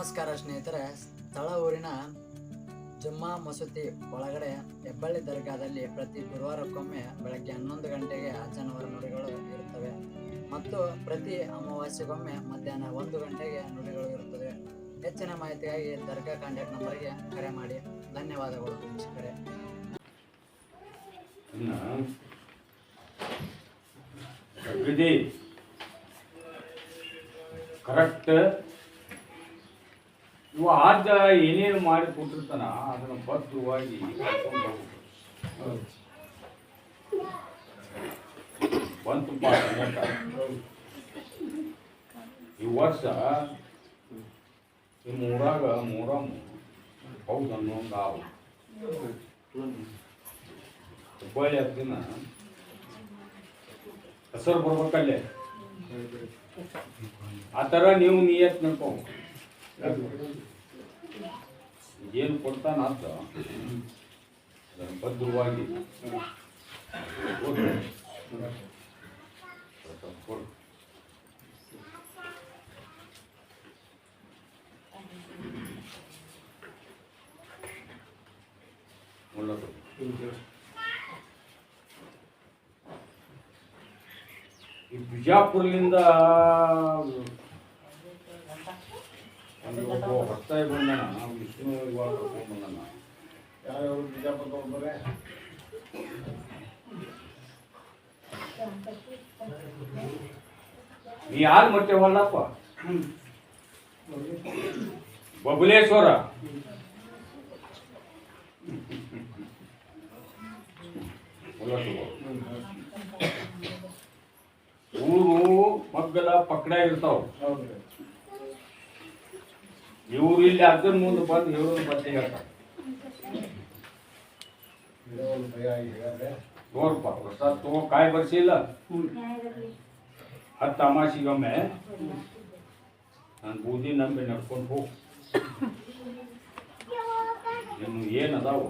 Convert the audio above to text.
ನಮಸ್ಕಾರ ಸ್ನೇಹಿತರೆ. ಸ್ಥಳ ಊರಿನ ಜುಮ್ಮಾ ಮಸೂತಿ ಒಳಗಡೆ ಹೆಬ್ಬಳ್ಳಿ ದರ್ಗಾದಲ್ಲಿ ಪ್ರತಿ ಗುರುವಾರಕ್ಕೊಮ್ಮೆ ಬೆಳಗ್ಗೆ 11 ಗಂಟೆಗೆ ಅಜಾನವರ ನುಡಿಗಳು ಇರುತ್ತವೆ ಮತ್ತು ಪ್ರತಿ ಅಮಾವಾಸ್ಯೆಗೊಮ್ಮೆ ಮಧ್ಯಾಹ್ನ 1 ಗಂಟೆಗೆ ನುಡಿಗಳು ಇರುತ್ತವೆ. ಹೆಚ್ಚಿನ ಮಾಹಿತಿಗಾಗಿ ದರ್ಗಾ ಕಾಂಟ್ಯಾಕ್ಟ್ ನಂಬರ್ಗೆ ಕರೆ ಮಾಡಿ. ಧನ್ಯವಾದಗಳು ವೀಕ್ಷಕರೇ. ಕರೆಕ್ಟ್ ಇವ ಆದ ಏನೇನು ಮಾಡಿ ಕೊಟ್ಟಿರ್ತಾನ ಅದನ್ನು ಬದ್ಧವಾಗಿ ಬಂತು ಈ ವರ್ಷ ಈ ಮೂರಾಗ ಮೂರಮ್ಮ ಹೌದು ಅನ್ನೋಂಗ ಆವು ಹುಬ್ಬಳ್ಳಿ ಹತ್ತಿನ ಹೆಸರು ಬರ್ಬೇಕಲ್ಲೇ ಆ ಥರ ನೀವು ನಿಯತ್ ನಡ್ಕೊ ಏನು ಕೊಡ್ತಾನ ಅಂತ ಅದನ್ನು ಭದ್ರವಾಗಿ ಈ ಬಿಜಾಪುರದಿಂದ ಒಬ್ಬ ಹೊತ್ತಾಗಿ ಬಂದಣ ವಿಷ್ಣು ಇವಾಗ ಕರ್ಕೊಂಡು ಬಂದಣ. ಯಾರು ಬಿಜಾಪುರ ಹೋಗ್ಬಾರೆ ನೀ ಯಾರು ಮತ್ತೆ ಹೊಲ್ಲಪ್ಪ ಬಬಲೇಶ್ವರ ಊರು ಮಗ್ಗಲ ಪಕ್ಕಡ ಇರ್ತಾವ. ಇವ್ರು ಇಲ್ಲಿ ಅದ್ರ ಮುಂದೆ ಬಂದು ಹೇಳೋದು ಮತ್ತೆ ಹೇಳ್ತಾರೆ. ನೋಡ್ಪ ಹೊಸ ತಗೋ ಕಾಯಿ ಬರ್ಸಿಲ್ಲ 10 ಅಮಾಸಿಗೊಮ್ಮೆ ನಾನು ಬೂದಿ ನಂಬಿ ನಡ್ಕೊಂಡು ಹೋಗಿ ಇನ್ನು ಏನದಾವು